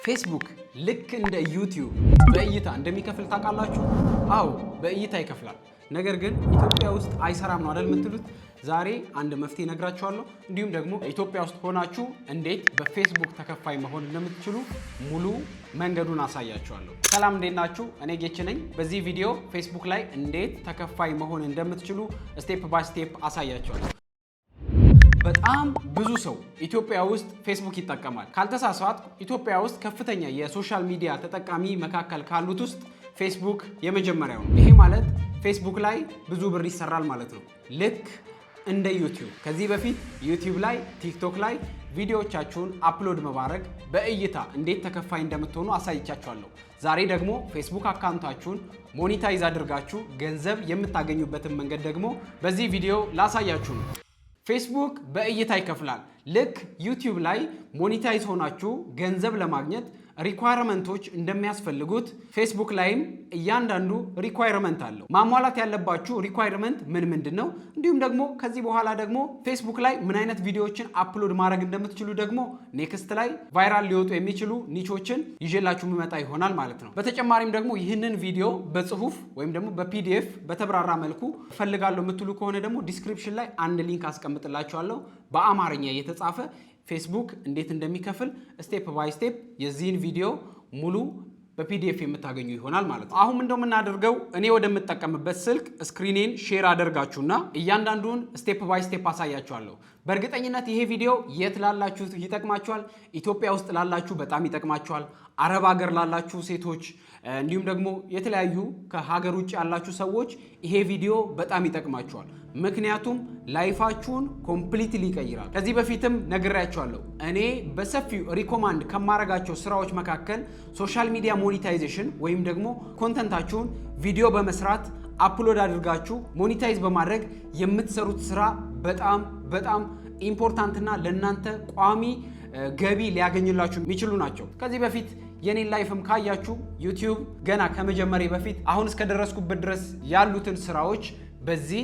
ፌስቡክ ልክ እንደ ዩቲዩብ በእይታ እንደሚከፍል ታውቃላችሁ? አዎ በእይታ ይከፍላል። ነገር ግን ኢትዮጵያ ውስጥ አይሰራም ነው አይደል የምትሉት? ዛሬ አንድ መፍትሄ እነግራችኋለሁ። እንዲሁም ደግሞ ኢትዮጵያ ውስጥ ሆናችሁ እንዴት በፌስቡክ ተከፋይ መሆን እንደምትችሉ ሙሉ መንገዱን አሳያችኋለሁ። ሰላም እንዴት ናችሁ? እኔ ጌች ነኝ። በዚህ ቪዲዮ ፌስቡክ ላይ እንዴት ተከፋይ መሆን እንደምትችሉ ስቴፕ ባይ ስቴፕ አሳያችኋለሁ። በጣም ብዙ ሰው ኢትዮጵያ ውስጥ ፌስቡክ ይጠቀማል። ካልተሳሳትኩ ኢትዮጵያ ውስጥ ከፍተኛ የሶሻል ሚዲያ ተጠቃሚ መካከል ካሉት ውስጥ ፌስቡክ የመጀመሪያው ነው። ይሄ ማለት ፌስቡክ ላይ ብዙ ብር ይሰራል ማለት ነው። ልክ እንደ ዩቲዩብ። ከዚህ በፊት ዩቲዩብ ላይ፣ ቲክቶክ ላይ ቪዲዮዎቻችሁን አፕሎድ መባረግ በእይታ እንዴት ተከፋይ እንደምትሆኑ አሳይቻችኋለሁ። ዛሬ ደግሞ ፌስቡክ አካውንታችሁን ሞኔታይዝ አድርጋችሁ ገንዘብ የምታገኙበትን መንገድ ደግሞ በዚህ ቪዲዮ ላሳያችሁ ነው። ፌስቡክ በእይታ ይከፍላል። ልክ ዩቲዩብ ላይ ሞኔታይዝ ሆናችሁ ገንዘብ ለማግኘት ሪኳየርመንቶች እንደሚያስፈልጉት ፌስቡክ ላይም እያንዳንዱ ሪኳየርመንት አለው። ማሟላት ያለባችሁ ሪኳየርመንት ምንድን ነው? እንዲሁም ደግሞ ከዚህ በኋላ ደግሞ ፌስቡክ ላይ ምን አይነት ቪዲዮዎችን አፕሎድ ማድረግ እንደምትችሉ ደግሞ ኔክስት ላይ ቫይራል ሊወጡ የሚችሉ ኒቾችን ይዤላችሁ የሚመጣ ይሆናል ማለት ነው። በተጨማሪም ደግሞ ይህንን ቪዲዮ በጽሁፍ ወይም ደግሞ በፒዲኤፍ በተብራራ መልኩ ፈልጋለሁ የምትሉ ከሆነ ደግሞ ዲስክሪፕሽን ላይ አንድ ሊንክ አስቀምጥላችኋለሁ በአማርኛ የተጻፈ ፌስቡክ እንዴት እንደሚከፍል ስቴፕ ባይ ስቴፕ የዚህን ቪዲዮ ሙሉ በፒዲኤፍ የምታገኙ ይሆናል ማለት ነው። አሁን እንደምናደርገው እኔ ወደምጠቀምበት ስልክ ስክሪኔን ሼር አደርጋችሁና እያንዳንዱን ስቴፕ ባይ ስቴፕ አሳያችኋለሁ። በእርግጠኝነት ይሄ ቪዲዮ የት ላላችሁ ይጠቅማችኋል። ኢትዮጵያ ውስጥ ላላችሁ በጣም ይጠቅማችኋል። አረብ ሀገር ላላችሁ ሴቶች እንዲሁም ደግሞ የተለያዩ ከሀገር ውጭ ያላችሁ ሰዎች ይሄ ቪዲዮ በጣም ይጠቅማችኋል። ምክንያቱም ላይፋችሁን ኮምፕሊትሊ ይቀይራል። ከዚህ በፊትም ነግሬያችኋለሁ። እኔ በሰፊው ሪኮማንድ ከማረጋቸው ስራዎች መካከል ሶሻል ሚዲያ ሞኔታይዜሽን ወይም ደግሞ ኮንተንታችሁን ቪዲዮ በመስራት አፕሎድ አድርጋችሁ ሞኔታይዝ በማድረግ የምትሰሩት ስራ በጣም ኢምፖርታንትና ለእናንተ ቋሚ ገቢ ሊያገኝላችሁ የሚችሉ ናቸው። ከዚህ በፊት የኔን ላይፍም ካያችሁ ዩቲዩብ ገና ከመጀመሪያ በፊት አሁን እስከደረስኩበት ድረስ ያሉትን ስራዎች በዚህ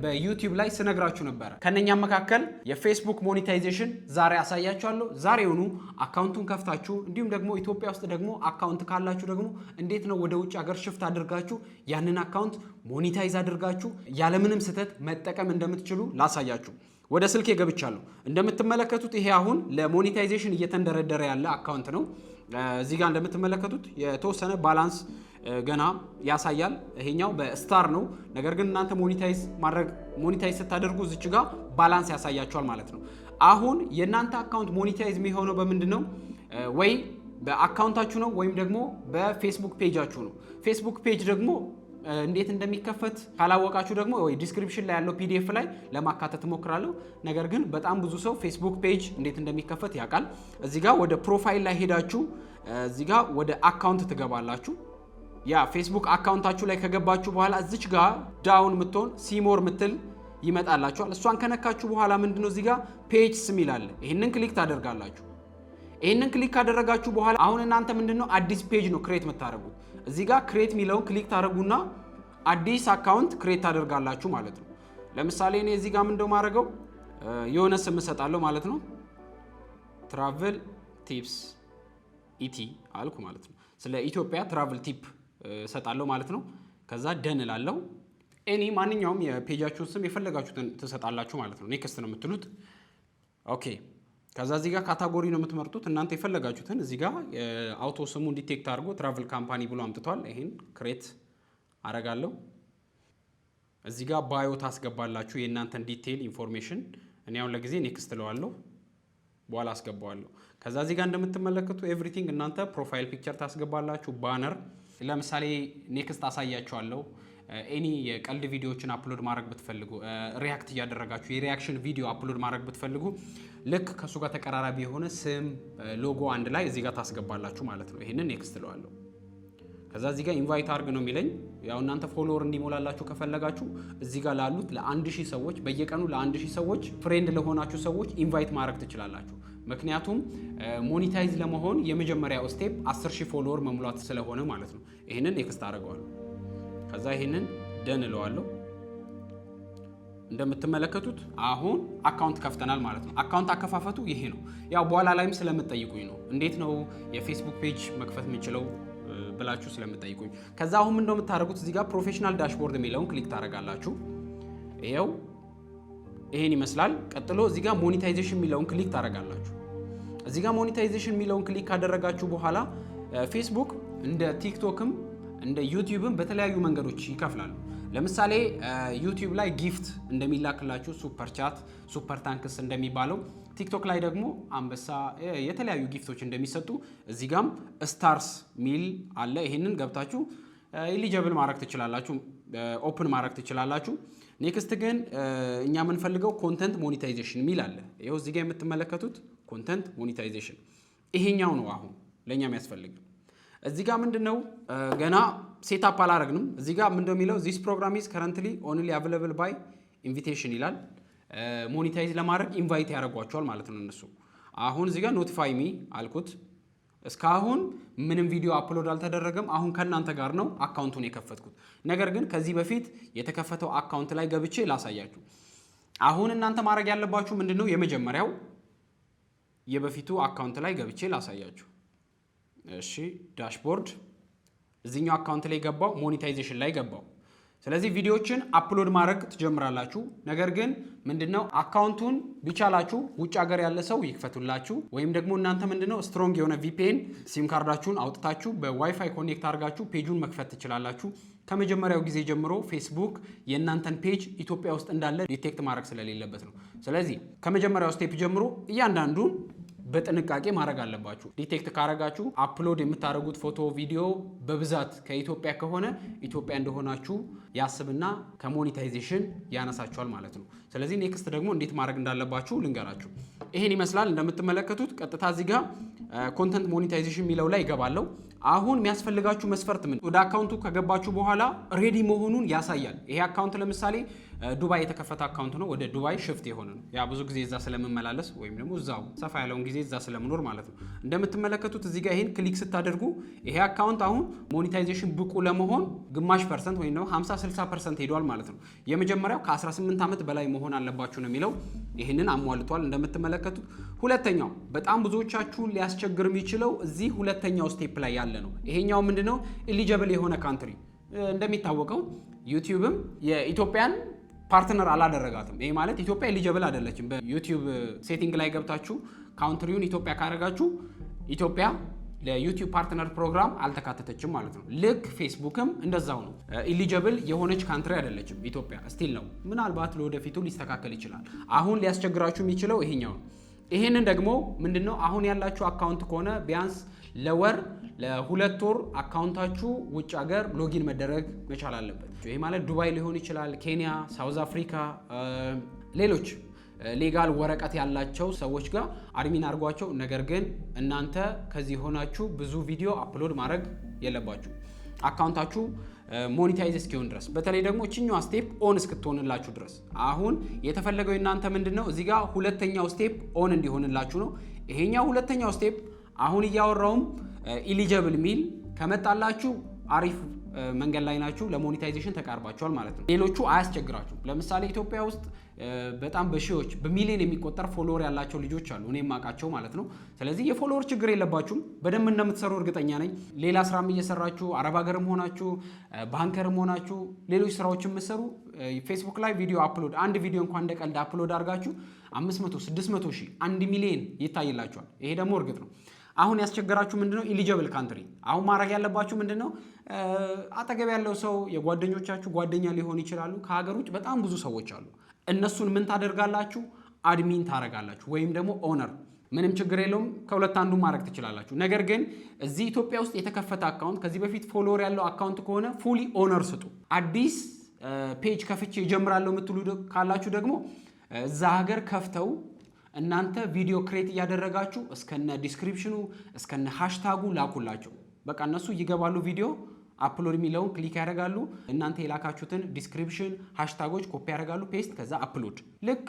በዩቲዩብ ላይ ስነግራችሁ ነበር። ከነኛም መካከል የፌስቡክ ሞኔታይዜሽን ዛሬ አሳያችኋለሁ። ዛሬውኑ አካውንቱን ከፍታችሁ እንዲሁም ደግሞ ኢትዮጵያ ውስጥ ደግሞ አካውንት ካላችሁ ደግሞ እንዴት ነው ወደ ውጭ ሀገር ሽፍት አድርጋችሁ ያንን አካውንት ሞኔታይዝ አድርጋችሁ ያለምንም ስህተት መጠቀም እንደምትችሉ ላሳያችሁ። ወደ ስልኬ ገብቻለሁ። እንደምትመለከቱት ይሄ አሁን ለሞኔታይዜሽን እየተንደረደረ ያለ አካውንት ነው። እዚህ ጋር እንደምትመለከቱት የተወሰነ ባላንስ ገና ያሳያል። ይሄኛው በስታር ነው። ነገር ግን እናንተ ሞኔታይዝ ስታደርጉ እዚች ጋር ባላንስ ያሳያችኋል ማለት ነው። አሁን የእናንተ አካውንት ሞኔታይዝ የሚሆነው በምንድን ነው? ወይ በአካውንታችሁ ነው ወይም ደግሞ በፌስቡክ ፔጃችሁ ነው። ፌስቡክ ፔጅ ደግሞ እንዴት እንደሚከፈት ካላወቃችሁ ደግሞ ወይ ዲስክሪፕሽን ላይ ያለው ፒዲኤፍ ላይ ለማካተት እሞክራለሁ። ነገር ግን በጣም ብዙ ሰው ፌስቡክ ፔጅ እንዴት እንደሚከፈት ያውቃል። እዚህ ጋር ወደ ፕሮፋይል ላይ ሄዳችሁ እዚህ ጋር ወደ አካውንት ትገባላችሁ። ያ ፌስቡክ አካውንታችሁ ላይ ከገባችሁ በኋላ እዚች ጋር ዳውን ምትሆን ሲሞር ምትል ይመጣላችኋል። እሷን ከነካችሁ በኋላ ምንድነው እዚህ ጋር ፔጅስ የሚል አለ። ይሄንን ክሊክ ታደርጋላችሁ። ይሄንን ክሊክ ካደረጋችሁ በኋላ አሁን እናንተ ምንድነው አዲስ ፔጅ ነው ክሬት የምታደርጉት። እዚህ ጋር ክሬት የሚለውን ክሊክ ታደርጉና አዲስ አካውንት ክሬት ታደርጋላችሁ ማለት ነው። ለምሳሌ እኔ እዚህ ጋር ምንድነው ማድረገው የሆነ ስም እሰጣለሁ ማለት ነው። ትራቨል ቲፕስ ኢቲ አልኩ ማለት ነው። ስለ ኢትዮጵያ ትራቨል ቲፕ እሰጣለሁ ማለት ነው። ከዛ ደን እላለሁ። እኔ ማንኛውም የፔጃችሁን ስም የፈለጋችሁትን ትሰጣላችሁ ማለት ነው። ኔክስት ነው የምትሉት። ኦኬ። ከዛ እዚህ ጋር ካታጎሪ ነው የምትመርጡት እናንተ የፈለጋችሁትን። እዚህ ጋር አውቶ ስሙን ዲቴክት አድርጎ ትራቨል ካምፓኒ ብሎ አምጥቷል። ይሄን ክሬት አረጋለሁ። እዚህ ጋር ባዮ ታስገባላችሁ የእናንተን ዲቴይል ኢንፎርሜሽን። እኔ አሁን ለጊዜ ኔክስት እለዋለሁ፣ በኋላ አስገባዋለሁ። ከዛ እዚህ ጋር እንደምትመለከቱ ኤቭሪቲንግ እናንተ ፕሮፋይል ፒክቸር ታስገባላችሁ፣ ባነር። ለምሳሌ ኔክስት አሳያችኋለሁ። ኤኒ የቀልድ ቪዲዮዎችን አፕሎድ ማድረግ ብትፈልጉ ሪያክት እያደረጋችሁ የሪያክሽን ቪዲዮ አፕሎድ ማድረግ ብትፈልጉ ልክ ከሱ ጋር ተቀራራቢ የሆነ ስም ሎጎ አንድ ላይ እዚህ ጋር ታስገባላችሁ ማለት ነው። ይሄንን ኔክስት እለዋለሁ። ከዛ እዚህ ጋር ኢንቫይት አርግ ነው የሚለኝ። ያው እናንተ ፎሎወር እንዲሞላላችሁ ከፈለጋችሁ እዚህ ጋር ላሉት ለ1000 ሰዎች በየቀኑ ለ1000 ሰዎች ፍሬንድ ለሆናችሁ ሰዎች ኢንቫይት ማድረግ ትችላላችሁ። ምክንያቱም ሞኔታይዝ ለመሆን የመጀመሪያው ስቴፕ 10000 ፎሎወር መሙላት ስለሆነ ማለት ነው። ይሄንን ኔክስት አደርገዋለሁ። ከዛ ይሄንን ደን እለዋለሁ። እንደምትመለከቱት አሁን አካውንት ከፍተናል ማለት ነው። አካውንት አከፋፈቱ ይሄ ነው። ያው በኋላ ላይም ስለምትጠይቁኝ ነው እንዴት ነው የፌስቡክ ፔጅ መክፈት የምንችለው ብላችሁ ስለምትጠይቁኝ። ከዛ አሁን ምን እንደምታደርጉት እዚህ ጋር ፕሮፌሽናል ዳሽቦርድ የሚለውን ክሊክ ታደርጋላችሁ። ይሄው ይሄን ይመስላል። ቀጥሎ እዚህ ጋር ሞኔታይዜሽን የሚለውን ክሊክ ታደርጋላችሁ። እዚህ ጋር ሞኔታይዜሽን የሚለውን ክሊክ ካደረጋችሁ በኋላ ፌስቡክ እንደ ቲክቶክም እንደ ዩቲዩብም በተለያዩ መንገዶች ይከፍላሉ። ለምሳሌ ዩቲዩብ ላይ ጊፍት እንደሚላክላችሁ ሱፐር ቻት፣ ሱፐር ታንክስ እንደሚባለው ቲክቶክ ላይ ደግሞ አንበሳ የተለያዩ ጊፍቶች እንደሚሰጡ እዚህ ጋም ስታርስ ሚል አለ። ይሄንን ገብታችሁ ኤሊጂብል ማድረግ ትችላላችሁ፣ ኦፕን ማድረግ ትችላላችሁ። ኔክስት ግን እኛ የምንፈልገው ኮንተንት ሞኔታይዜሽን ሚል አለ። ይኸው እዚህ ጋር የምትመለከቱት ኮንተንት ሞኔታይዜሽን ይሄኛው ነው አሁን ለኛ የሚያስፈልግ። እዚህ ጋር ምንድነው ገና ሴትአፕ አላረግንም። እዚህ ጋር ምንድነው የሚለው this program is currently only available by invitation ይላል። ሞኔታይዝ ለማድረግ ኢንቫይት ያደርጓቸዋል ማለት ነው እነሱ። አሁን እዚህ ጋር ኖቲፋይ ሚ አልኩት። እስካሁን ምንም ቪዲዮ አፕሎድ አልተደረገም። አሁን ከእናንተ ጋር ነው አካውንቱን የከፈትኩት። ነገር ግን ከዚህ በፊት የተከፈተው አካውንት ላይ ገብቼ ላሳያችሁ። አሁን እናንተ ማድረግ ያለባችሁ ምንድነው የመጀመሪያው የበፊቱ አካውንት ላይ ገብቼ ላሳያችሁ። እሺ ዳሽቦርድ እዚህኛው አካውንት ላይ ገባው፣ ሞኔታይዜሽን ላይ ገባው። ስለዚህ ቪዲዮዎችን አፕሎድ ማድረግ ትጀምራላችሁ። ነገር ግን ምንድነው አካውንቱን ቢቻላችሁ ውጭ ሀገር ያለ ሰው ይክፈቱላችሁ፣ ወይም ደግሞ እናንተ ምንድነው ስትሮንግ የሆነ ቪፒኤን ሲም ካርዳችሁን አውጥታችሁ በዋይፋይ ኮኔክት አድርጋችሁ ፔጁን መክፈት ትችላላችሁ። ከመጀመሪያው ጊዜ ጀምሮ ፌስቡክ የእናንተን ፔጅ ኢትዮጵያ ውስጥ እንዳለ ዲቴክት ማድረግ ስለሌለበት ነው። ስለዚህ ከመጀመሪያው ስቴፕ ጀምሮ እያንዳንዱን በጥንቃቄ ማድረግ አለባችሁ። ዲቴክት ካረጋችሁ አፕሎድ የምታደርጉት ፎቶ፣ ቪዲዮ በብዛት ከኢትዮጵያ ከሆነ ኢትዮጵያ እንደሆናችሁ ያስብና ከሞኔታይዜሽን ያነሳችኋል ማለት ነው። ስለዚህ ኔክስት ደግሞ እንዴት ማድረግ እንዳለባችሁ ልንገራችሁ። ይሄን ይመስላል እንደምትመለከቱት። ቀጥታ እዚህ ጋር ኮንተንት ሞኔታይዜሽን የሚለው ላይ ይገባለሁ። አሁን የሚያስፈልጋችሁ መስፈርት ምን? ወደ አካውንቱ ከገባችሁ በኋላ ሬዲ መሆኑን ያሳያል። ይሄ አካውንት ለምሳሌ ዱባይ የተከፈተ አካውንት ነው። ወደ ዱባይ ሽፍት የሆነ ነው። ያ ብዙ ጊዜ እዛ ስለምመላለስ ወይም ደግሞ እዛው ሰፋ ያለውን ጊዜ እዛ ስለምኖር ማለት ነው። እንደምትመለከቱት እዚህ ጋር ይሄን ክሊክ ስታደርጉ ይሄ አካውንት አሁን ሞኔታይዜሽን ብቁ ለመሆን ግማሽ ፐርሰንት ወይም ደግሞ 50-60% ሄዷል ማለት ነው። የመጀመሪያው ከ18 ዓመት በላይ መሆን አለባችሁ ነው የሚለው። ይህንን አሟልቷል እንደምትመለከቱት። ሁለተኛው በጣም ብዙዎቻችሁን ሊያስቸግር የሚችለው እዚህ ሁለተኛው ስቴፕ ላይ ያለ ነው። ይሄኛው ምንድነው ኤሊጂብል የሆነ ካንትሪ። እንደሚታወቀው ዩቲዩብም የኢትዮጵያን ፓርትነር አላደረጋትም። ይሄ ማለት ኢትዮጵያ ኤሊጂብል አይደለችም። በዩቲዩብ ሴቲንግ ላይ ገብታችሁ ካውንትሪውን ኢትዮጵያ ካደረጋችሁ ኢትዮጵያ ለዩቲዩብ ፓርትነር ፕሮግራም አልተካተተችም ማለት ነው። ልክ ፌስቡክም እንደዛው ነው። ኤሊጂብል የሆነች ካንትሪ አይደለችም ኢትዮጵያ ስቲል ነው። ምናልባት ለወደፊቱ ሊስተካከል ይችላል። አሁን ሊያስቸግራችሁ የሚችለው ይሄኛው ነው። ይሄንን ደግሞ ምንድነው አሁን ያላችሁ አካውንት ከሆነ ቢያንስ ለወር ለ2 ወር አካውንታችሁ ውጭ ሀገር ሎጊን መደረግ መቻል አለበት። ይሄ ማለት ዱባይ ሊሆን ይችላል፣ ኬንያ፣ ሳውዝ አፍሪካ፣ ሌሎች ሌጋል ወረቀት ያላቸው ሰዎች ጋር አድሚን አድርጓቸው። ነገር ግን እናንተ ከዚህ ሆናችሁ ብዙ ቪዲዮ አፕሎድ ማድረግ የለባችሁ አካውንታችሁ ሞኔታይዝ እስኪሆን ድረስ፣ በተለይ ደግሞ እችኛዋ ስቴፕ ኦን እስክትሆንላችሁ ድረስ። አሁን የተፈለገው እናንተ ምንድነው እዚህ ጋር ሁለተኛው ስቴፕ ኦን እንዲሆንላችሁ ነው። ይሄኛው ሁለተኛው ስቴፕ አሁን እያወራውም ኢሊጂብል ሚል ከመጣላችሁ አሪፍ መንገድ ላይ ናችሁ፣ ለሞኔታይዜሽን ተቃርባችኋል ማለት ነው። ሌሎቹ አያስቸግራችሁ። ለምሳሌ ኢትዮጵያ ውስጥ በጣም በሺዎች በሚሊዮን የሚቆጠር ፎሎወር ያላቸው ልጆች አሉ፣ እኔም ማውቃቸው ማለት ነው። ስለዚህ የፎሎወር ችግር የለባችሁም፣ በደንብ እንደምትሰሩ እርግጠኛ ነኝ። ሌላ ስራም እየሰራችሁ አረብ ሀገርም ሆናችሁ ባንከርም ሆናችሁ ሌሎች ስራዎችን የምትሰሩ ፌስቡክ ላይ ቪዲዮ አፕሎድ አንድ ቪዲዮ እንኳን እንደ ቀልድ አፕሎድ አድርጋችሁ 500 600 ሺህ 1 ሚሊዮን ይታይላችኋል። ይሄ ደግሞ እርግጥ ነው። አሁን ያስቸገራችሁ ምንድነው ኤሊጂብል ካንትሪ። አሁን ማድረግ ያለባችሁ ምንድነው አጠገብ ያለው ሰው የጓደኞቻችሁ ጓደኛ ሊሆን ይችላሉ። ከሀገር ውጭ በጣም ብዙ ሰዎች አሉ። እነሱን ምን ታደርጋላችሁ? አድሚን ታደርጋላችሁ ወይም ደግሞ ኦነር። ምንም ችግር የለውም፣ ከሁለት አንዱ ማድረግ ትችላላችሁ። ነገር ግን እዚህ ኢትዮጵያ ውስጥ የተከፈተ አካውንት ከዚህ በፊት ፎሎወር ያለው አካውንት ከሆነ ፉሊ ኦነር ስጡ። አዲስ ፔጅ ከፍቼ እጀምራለሁ የምትሉ ካላችሁ ደግሞ እዛ ሀገር ከፍተው እናንተ ቪዲዮ ክሬት እያደረጋችሁ እስከነ ዲስክሪፕሽኑ እስከነ ሃሽታጉ ላኩላቸው። በቃ እነሱ ይገባሉ ቪዲዮ አፕሎድ የሚለውን ክሊክ ያደርጋሉ። እናንተ የላካችሁትን ዲስክሪፕሽን ሃሽታጎች ኮፒ ያደርጋሉ፣ ፔስት፣ ከዛ አፕሎድ። ልክ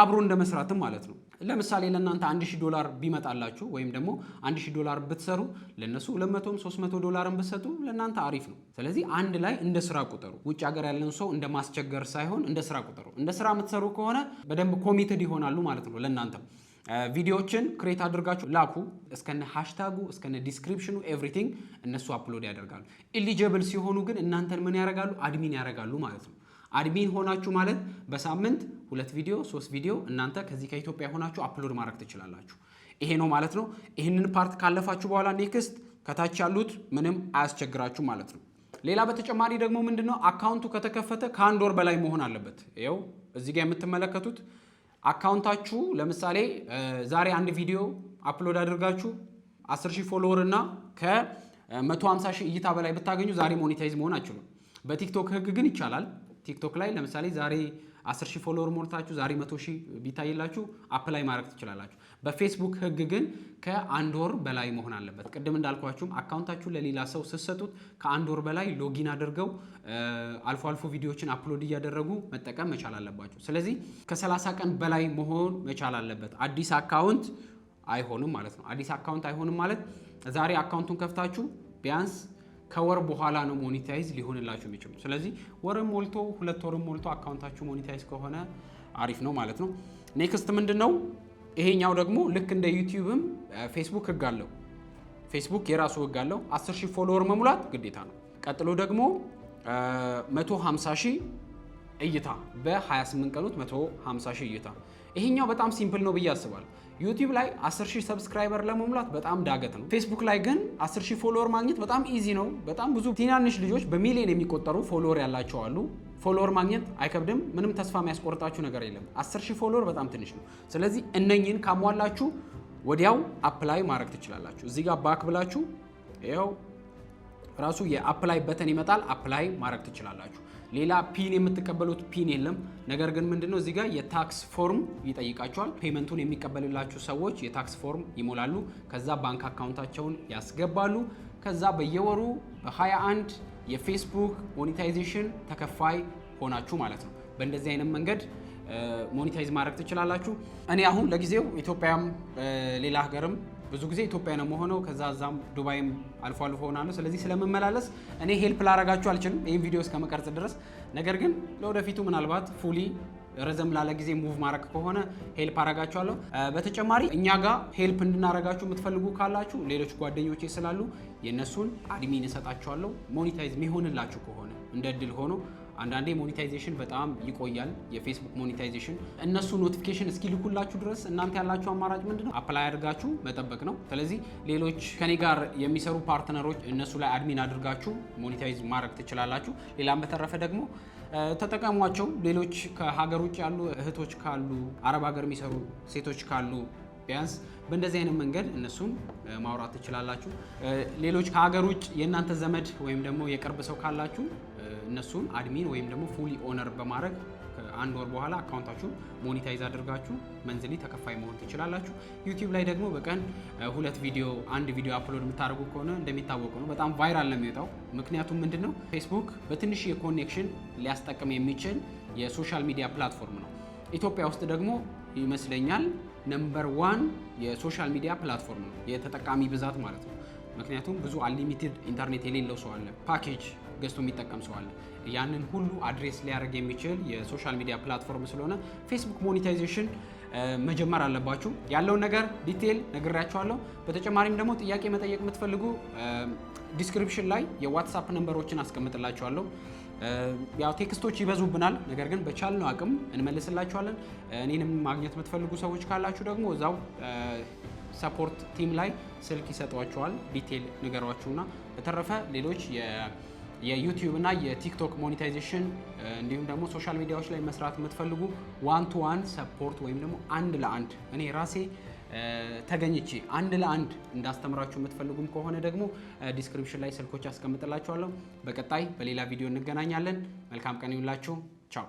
አብሮ እንደመስራትም ማለት ነው። ለምሳሌ ለእናንተ $1000 ቢመጣላችሁ ወይም ደግሞ $1000 ብትሰሩ ለነሱ $200 $300 ብትሰጡ ለእናንተ አሪፍ ነው። ስለዚህ አንድ ላይ እንደ ስራ ቁጠሩ። ውጭ ሀገር ያለን ሰው እንደ ማስቸገር ሳይሆን እንደ ስራ ቁጠሩ። እንደ ስራ የምትሰሩ ከሆነ በደንብ ኮሚትድ ይሆናሉ ማለት ነው። ለእናንተም ቪዲዮዎችን ክሬት አድርጋችሁ ላኩ። እስከነ ሃሽታጉ እስከነ ዲስክሪፕሽኑ ኤቭሪቲንግ እነሱ አፕሎድ ያደርጋሉ። ኢሊጂብል ሲሆኑ ግን እናንተን ምን ያደርጋሉ? አድሚን ያደርጋሉ ማለት ነው። አድሚን ሆናችሁ ማለት በሳምንት 2 ቪዲዮ 3 ቪዲዮ እናንተ ከዚህ ከኢትዮጵያ ሆናችሁ አፕሎድ ማድረግ ትችላላችሁ። ይሄ ነው ማለት ነው። ይህንን ፓርት ካለፋችሁ በኋላ ኔክስት ከታች ያሉት ምንም አያስቸግራችሁ ማለት ነው። ሌላ በተጨማሪ ደግሞ ምንድነው አካውንቱ ከተከፈተ ከ1 ወር በላይ መሆን አለበት። ይኸው እዚህ ጋር የምትመለከቱት አካውንታችሁ ለምሳሌ ዛሬ አንድ ቪዲዮ አፕሎድ አድርጋችሁ 10,000 ፎሎወር እና ከ150,000 እይታ በላይ ብታገኙ ዛሬ ሞኔታይዝ መሆን አትችሉም። በቲክቶክ ህግ ግን ይቻላል። ቲክቶክ ላይ ለምሳሌ ዛሬ 10,000 ፎሎወር ሞልታችሁ ዛሬ 100,000 ቢታይላችሁ አፕላይ ማድረግ ትችላላችሁ። በፌስቡክ ህግ ግን ከ1 ወር በላይ መሆን አለበት። ቅድም እንዳልኳችሁም አካውንታችሁ ለሌላ ሰው ስትሰጡት ከ1 ወር በላይ ሎጊን አድርገው አልፎ አልፎ ቪዲዮዎችን አፕሎድ እያደረጉ መጠቀም መቻል አለባችሁ። ስለዚህ ከ30 ቀን በላይ መሆን መቻል አለበት። አዲስ አካውንት አይሆንም ማለት ነው። አዲስ አካውንት አይሆንም ማለት ዛሬ አካውንቱን ከፍታችሁ ቢያንስ ከወር በኋላ ነው ሞኔታይዝ ሊሆንላችሁ የሚችሉ። ስለዚህ ወርም ሞልቶ 2 ወርም ሞልቶ አካውንታችሁ ሞኔታይዝ ከሆነ አሪፍ ነው ማለት ነው። ኔክስት ምንድነው? ይሄኛው ደግሞ ልክ እንደ ዩቲዩብም ፌስቡክ ህግ አለው። ፌስቡክ የራሱ ህግ አለው። 10,000 ፎሎወር መሙላት ግዴታ ነው። ቀጥሎ ደግሞ 150,000 እይታ በ28 ቀኑት 150,000 እይታ። ይሄኛው በጣም ሲምፕል ነው ብዬ አስባለሁ። ዩቲዩብ ላይ 10,000 ሰብስክራይበር ለመሙላት በጣም ዳገት ነው። ፌስቡክ ላይ ግን 10,000 ፎሎወር ማግኘት በጣም ኢዚ ነው። በጣም ብዙ ትናንሽ ልጆች በሚሊዮን የሚቆጠሩ ፎሎወር ያላቸው አሉ። ፎሎወር ማግኘት አይከብድም። ምንም ተስፋ የሚያስቆርጣችሁ ነገር የለም። 10,000 ፎሎወር በጣም ትንሽ ነው። ስለዚህ እነኝን ካሟላችሁ ወዲያው አፕላይ ማድረግ ትችላላችሁ። እዚህ ጋር ባክ ብላችሁ ይኸው ራሱ የአፕላይ በተን ይመጣል። አፕላይ ማድረግ ትችላላችሁ። ሌላ ፒን የምትቀበሉት ፒን የለም። ነገር ግን ምንድነው እዚህ ጋር የታክስ ፎርም ይጠይቃቸዋል። ፔመንቱን የሚቀበልላችሁ ሰዎች የታክስ ፎርም ይሞላሉ። ከዛ ባንክ አካውንታቸውን ያስገባሉ። ከዛ በየወሩ በ21 የፌስቡክ ሞኔታይዜሽን ተከፋይ ሆናችሁ ማለት ነው። በእንደዚህ አይነት መንገድ ሞኔታይዝ ማድረግ ትችላላችሁ። እኔ አሁን ለጊዜው ኢትዮጵያም ሌላ ሀገርም ብዙ ጊዜ ኢትዮጵያ ነው የምሆነው። ከዛ እዛም ዱባይም አልፎ አልፎ ሆናለሁ። ስለዚህ ስለምመላለስ እኔ ሄልፕ ላረጋችሁ አልችልም ይህን ቪዲዮ እስከመቀርጽ ድረስ። ነገር ግን ለወደፊቱ ምናልባት ፉሊ ረዘም ላለ ጊዜ ሙቭ ማድረግ ከሆነ ሄልፕ አረጋችኋለሁ። በተጨማሪ እኛ ጋር ሄልፕ እንድናረጋችሁ የምትፈልጉ ካላችሁ ሌሎች ጓደኞቼ ስላሉ የእነሱን አድሚን እሰጣችኋለሁ። ሞኔታይዝ የሚሆንላችሁ ከሆነ እንደ እድል ሆኖ አንዳንዴ ሞኔታይዜሽን በጣም ይቆያል። የፌስቡክ ሞኔታይዜሽን እነሱ ኖቲፊኬሽን እስኪልኩላችሁ ድረስ እናንተ ያላችሁ አማራጭ ምንድነው? አፕላይ አድርጋችሁ መጠበቅ ነው። ስለዚህ ሌሎች ከኔ ጋር የሚሰሩ ፓርትነሮች እነሱ ላይ አድሚን አድርጋችሁ ሞኔታይዝ ማድረግ ትችላላችሁ። ሌላም በተረፈ ደግሞ ተጠቀሟቸው። ሌሎች ከሀገር ውጭ ያሉ እህቶች ካሉ፣ አረብ ሀገር የሚሰሩ ሴቶች ካሉ ቢያንስ በእንደዚህ አይነት መንገድ እነሱን ማውራት ትችላላችሁ። ሌሎች ከሀገር ውጭ የእናንተ ዘመድ ወይም ደግሞ የቅርብ ሰው ካላችሁ እነሱን አድሚን ወይም ደግሞ ፉሊ ኦነር በማድረግ ከ1 ወር በኋላ አካውንታችሁን ሞኔታይዝ አድርጋችሁ መንዝሊ ተከፋይ መሆን ትችላላችሁ። ዩቲዩብ ላይ ደግሞ በቀን 2 ቪዲዮ 1 ቪዲዮ አፕሎድ የምታደርጉ ከሆነ እንደሚታወቀው ነው በጣም ቫይራል ነው የሚወጣው። ምክንያቱም ምንድነው ፌስቡክ በትንሽ የኮኔክሽን ሊያስጠቅም የሚችል የሶሻል ሚዲያ ፕላትፎርም ነው። ኢትዮጵያ ውስጥ ደግሞ ይመስለኛል ነምበር 1 የሶሻል ሚዲያ ፕላትፎርም ነው የተጠቃሚ ብዛት ማለት ነው። ምክንያቱም ብዙ አንሊሚትድ ኢንተርኔት የሌለው ሰው አለ፣ ፓኬጅ ገዝቶ የሚጠቀም ሰው አለ። ያንን ሁሉ አድሬስ ሊያደርግ የሚችል የሶሻል ሚዲያ ፕላትፎርም ስለሆነ ፌስቡክ ሞኔታይዜሽን መጀመር አለባችሁ። ያለውን ነገር ዲቴል ነግሬያችኋለሁ። በተጨማሪም ደግሞ ጥያቄ መጠየቅ የምትፈልጉ ዲስክሪፕሽን ላይ የዋትሳፕ ነምበሮችን አስቀምጥላችኋለሁ። ያው ቴክስቶች ይበዙብናል፣ ነገር ግን በቻልነው አቅም እንመልስላችኋለን። እኔንም ማግኘት የምትፈልጉ ሰዎች ካላችሁ ደግሞ እዛው ሰፖርት ቲም ላይ ስልክ ይሰጧችኋል። ዲቴል ንገሯችሁና በተረፈ ሌሎች የዩቲዩብ እና የቲክቶክ ሞኔታይዜሽን እንዲሁም ደግሞ ሶሻል ሚዲያዎች ላይ መስራት የምትፈልጉ 1-to-1 ሰፖርት ወይም ደግሞ 1 ለ1 እኔ ራሴ ተገኝቼ 1 ለ1 እንዳስተምራችሁ የምትፈልጉም ከሆነ ደግሞ ዲስክሪፕሽን ላይ ስልኮች አስቀምጥላችኋለሁ። በቀጣይ በሌላ ቪዲዮ እንገናኛለን። መልካም ቀን ይሁንላችሁ። ቻው